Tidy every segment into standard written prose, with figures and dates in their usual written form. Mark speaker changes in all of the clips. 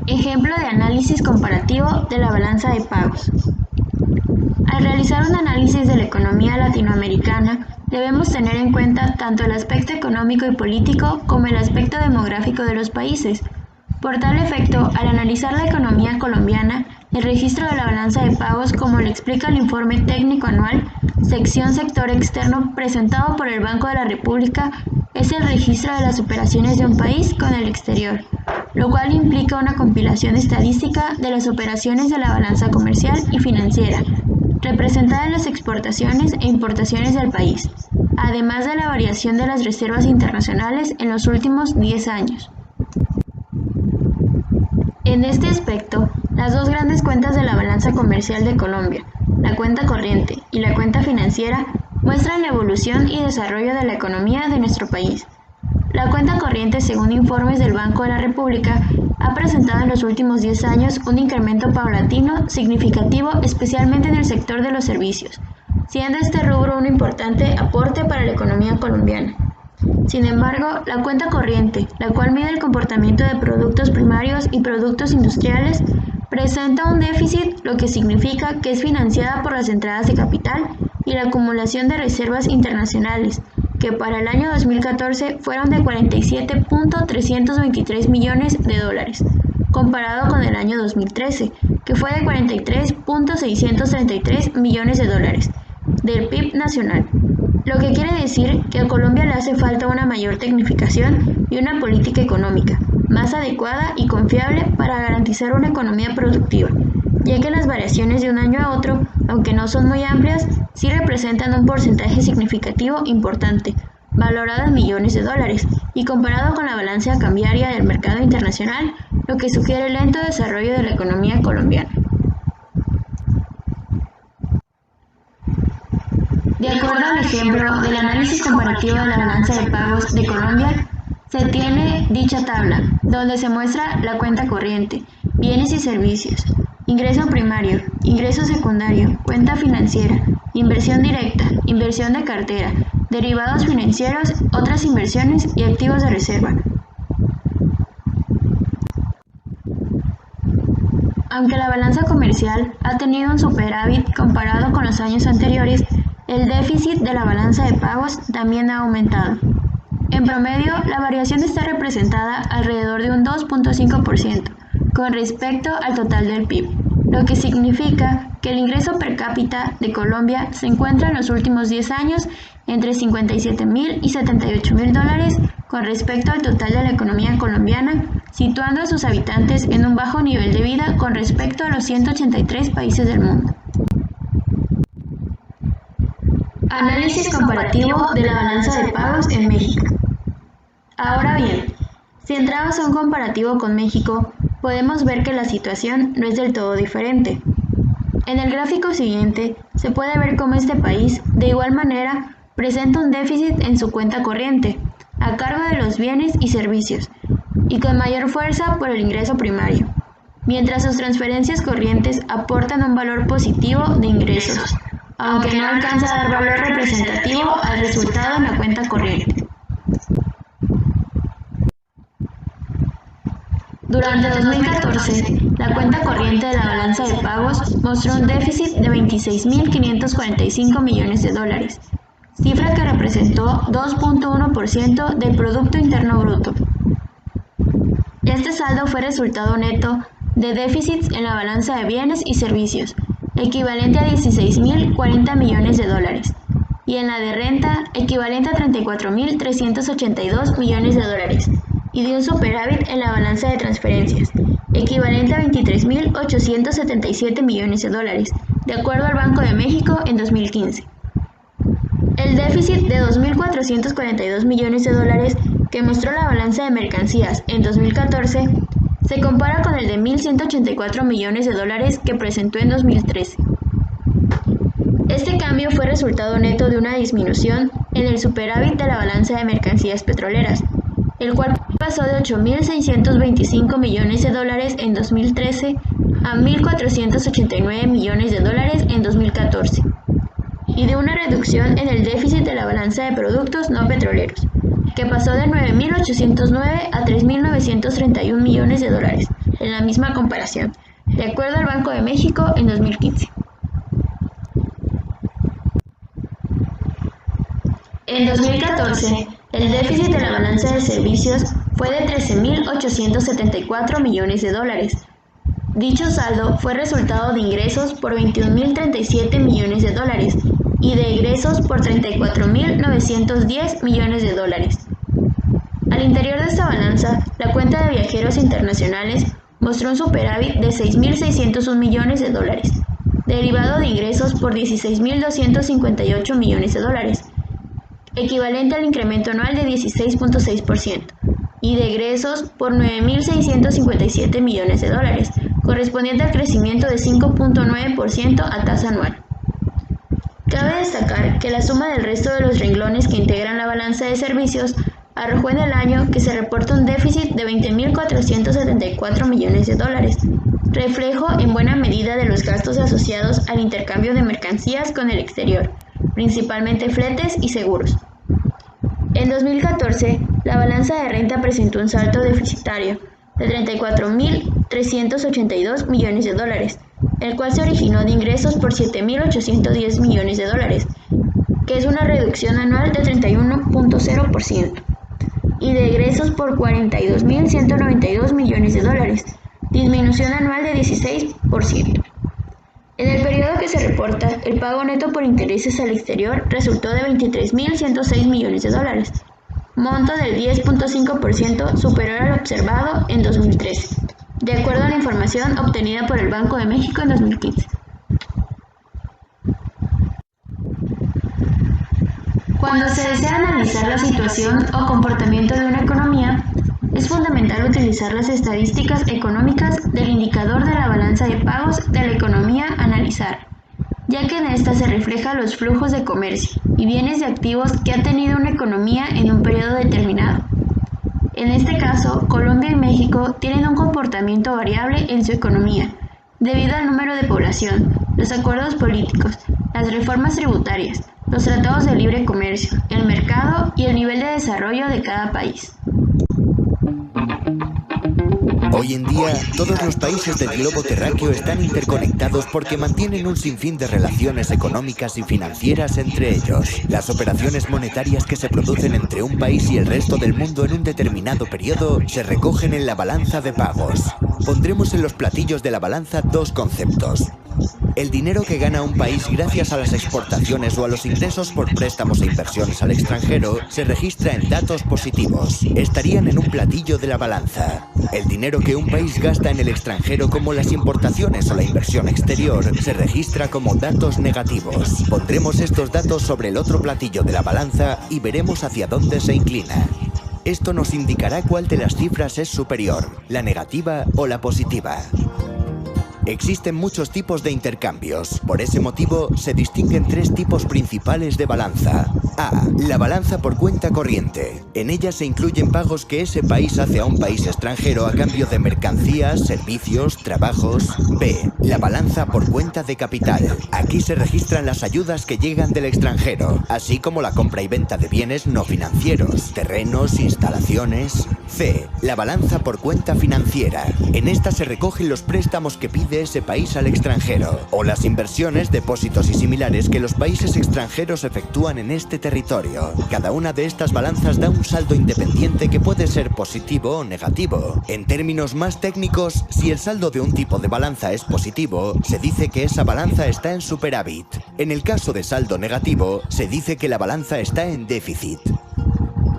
Speaker 1: Ejemplo de análisis comparativo de la balanza de pagos. Al realizar un análisis de la economía latinoamericana, debemos tener en cuenta tanto el aspecto económico y político como el aspecto demográfico de los países. Por tal efecto, al analizar la economía colombiana, el registro de la balanza de pagos, como lo explica el informe técnico anual, sección sector externo presentado por el Banco de la República, es el registro de las operaciones de un país con el exterior, lo cual implica una compilación estadística de las operaciones de la balanza comercial y financiera, representada en las exportaciones e importaciones del país, además de la variación de las reservas internacionales en los últimos 10 años. En este aspecto, las dos grandes cuentas de la balanza comercial de Colombia, la cuenta corriente y la cuenta financiera, muestran la evolución y desarrollo de la economía de nuestro país. La cuenta corriente, según informes del Banco de la República, ha presentado en los últimos 10 años un incremento paulatino significativo, especialmente en el sector de los servicios, siendo este rubro un importante aporte para la economía colombiana. Sin embargo, la cuenta corriente, la cual mide el comportamiento de productos primarios y productos industriales, presenta un déficit, lo que significa que es financiada por las entradas de capital y la acumulación de reservas internacionales, que para el año 2014 fueron de 47.323 millones de dólares, comparado con el año 2013, que fue de 43.633 millones de dólares, del PIB nacional. Lo que quiere decir que a Colombia le hace falta una mayor tecnificación y una política económica más adecuada y confiable para garantizar una economía productiva, ya que las variaciones de un año a otro, aunque no son muy amplias, sí representan un porcentaje significativo importante, valorado en millones de dólares, y comparado con la balanza cambiaria del mercado internacional, lo que sugiere lento desarrollo de la economía colombiana. De acuerdo al ejemplo del análisis comparativo de la balanza de pagos de Colombia, se tiene dicha tabla, donde se muestra la cuenta corriente, bienes y servicios, ingreso primario, ingreso secundario, cuenta financiera, inversión directa, inversión de cartera, derivados financieros, otras inversiones y activos de reserva. Aunque la balanza comercial ha tenido un superávit comparado con los años anteriores, el déficit de la balanza de pagos también ha aumentado. En promedio, la variación está representada alrededor de un 2.5% con respecto al total del PIB, lo que significa que el ingreso per cápita de Colombia se encuentra en los últimos 10 años entre 57.000 y 78.000 dólares con respecto al total de la economía colombiana, situando a sus habitantes en un bajo nivel de vida con respecto a los 183 países del mundo. Análisis comparativo de la balanza de pagos en México. Ahora bien, si entramos a un comparativo con México, podemos ver que la situación no es del todo diferente. En el gráfico siguiente, se puede ver cómo este país, de igual manera, presenta un déficit en su cuenta corriente, a cargo de los bienes y servicios, y con mayor fuerza por el ingreso primario, mientras sus transferencias corrientes aportan un valor positivo de ingresos, aunque no alcanza a dar valor representativo al resultado en la cuenta corriente. Durante 2014, la cuenta corriente de la balanza de pagos mostró un déficit de 26.545 millones de dólares, cifra que representó 2.1% del Producto Interno Bruto. Este saldo fue resultado neto de déficits en la balanza de bienes y servicios, equivalente a 16.040 millones de dólares, y en la de renta, equivalente a 34.382 millones de dólares, y de un superávit en la balanza de transferencias, equivalente a 23.877 millones de dólares, de acuerdo al Banco de México en 2015. El déficit de 2.442 millones de dólares que mostró la balanza de mercancías en 2014 se compara con el de 1.184 millones de dólares que presentó en 2013. Este cambio fue resultado neto de una disminución en el superávit de la balanza de mercancías petroleras, el cual pasó de 8.625 millones de dólares en 2013 a 1.489 millones de dólares en 2014. y de una reducción en el déficit de la balanza de productos no petroleros, que pasó de 9.809 a 3.931 millones de dólares en la misma comparación, de acuerdo al Banco de México en 2015. En 2014, el déficit de la balanza de servicios fue de 13.874 millones de dólares. Dicho saldo fue resultado de ingresos por 21.037 millones de dólares y de egresos por 34.910 millones de dólares. Al interior de esta balanza, la cuenta de viajeros internacionales mostró un superávit de 6.601 millones de dólares, derivado de ingresos por 16.258 millones de dólares, equivalente al incremento anual de 16.6%, y de egresos por 9.657 millones de dólares, correspondiente al crecimiento de 5.9% a tasa anual. Cabe destacar que la suma del resto de los renglones que integran la balanza de servicios arrojó en el año que se reporta un déficit de 20.474 millones de dólares, reflejo en buena medida de los gastos asociados al intercambio de mercancías con el exterior, principalmente fletes y seguros. En 2014, la balanza de renta presentó un saldo deficitario de 34.382 millones de dólares, el cual se originó de ingresos por 7.810 millones de dólares, que es una reducción anual de 31.0%, y de egresos por 42.192 millones de dólares, disminución anual de 16%. En el periodo que se reporta, el pago neto por intereses al exterior resultó de 23.106 millones de dólares, monto del 10.5% superior al observado en 2013, de acuerdo a la información obtenida por el Banco de México en 2015. Cuando se desea analizar la situación o comportamiento de una economía, es fundamental utilizar las estadísticas económicas del indicador de la balanza de pagos de la economía a analizar, ya que en esta se reflejan los flujos de comercio y bienes y activos que ha tenido una economía en un periodo determinado. En este caso, Colombia y México tienen un comportamiento variable en su economía, debido al número de población, los acuerdos políticos, las reformas tributarias, los tratados de libre comercio, el mercado y el nivel de desarrollo de cada país.
Speaker 2: Hoy en día, todos los países del globo terráqueo están interconectados porque mantienen un sinfín de relaciones económicas y financieras entre ellos. Las operaciones monetarias que se producen entre un país y el resto del mundo en un determinado periodo se recogen en la balanza de pagos. Pondremos en los platillos de la balanza dos conceptos. El dinero que gana un país gracias a las exportaciones o a los ingresos por préstamos e inversiones al extranjero se registra en datos positivos. Estarían en un platillo de la balanza. El dinero que un país gasta en el extranjero, como las importaciones o la inversión exterior, se registra como datos negativos. Pondremos estos datos sobre el otro platillo de la balanza y veremos hacia dónde se inclina. Esto nos indicará cuál de las cifras es superior, la negativa o la positiva. Existen muchos tipos de intercambios. Por ese motivo, se distinguen tres tipos principales de balanza. A. La balanza por cuenta corriente. En ella se incluyen pagos que ese país hace a un país extranjero a cambio de mercancías, servicios, trabajos. B. La balanza por cuenta de capital. Aquí se registran las ayudas que llegan del extranjero, así como la compra y venta de bienes no financieros, terrenos, instalaciones. C. La balanza por cuenta financiera. En esta se recogen los préstamos que pide ese país al extranjero, o las inversiones, depósitos y similares que los países extranjeros efectúan en este territorio. Cada una de estas balanzas da un saldo independiente que puede ser positivo o negativo. En términos más técnicos, si el saldo de un tipo de balanza es positivo, se dice que esa balanza está en superávit. En el caso de saldo negativo, se dice que la balanza está en déficit.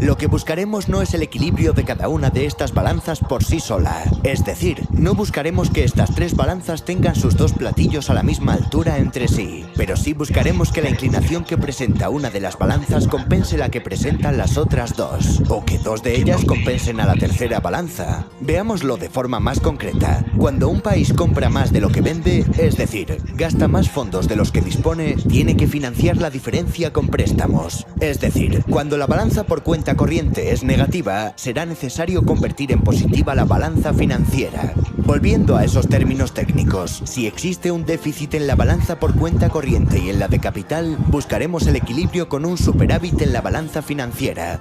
Speaker 2: Lo que buscaremos no es el equilibrio de cada una de estas balanzas por sí sola. Es decir, no buscaremos que estas tres balanzas tengan sus dos platillos a la misma altura entre sí, pero sí buscaremos que la inclinación que presenta una de las balanzas compense la que presentan las otras dos, o que dos de ellas compensen a la tercera balanza. Veámoslo de forma más concreta. Cuando un país compra más de lo que vende, es decir, gasta más fondos de los que dispone, tiene que financiar la diferencia con préstamos. Es decir, cuando la balanza por cuenta cuenta corriente es negativa, será necesario convertir en positiva la balanza financiera. Volviendo a esos términos técnicos, si existe un déficit en la balanza por cuenta corriente y en la de capital, buscaremos el equilibrio con un superávit en la balanza financiera.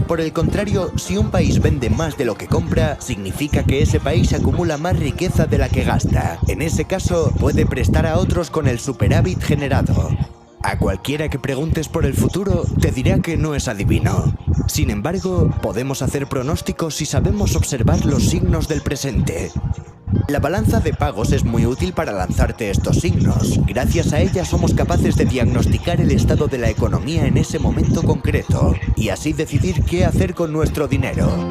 Speaker 2: Por el contrario, si un país vende más de lo que compra, significa que ese país acumula más riqueza de la que gasta. En ese caso, puede prestar a otros con el superávit generado. A cualquiera que preguntes por el futuro, te dirá que no es adivino. Sin embargo, podemos hacer pronósticos si sabemos observar los signos del presente. La balanza de pagos es muy útil para lanzarte estos signos. Gracias a ella somos capaces de diagnosticar el estado de la economía en ese momento concreto y así decidir qué hacer con nuestro dinero.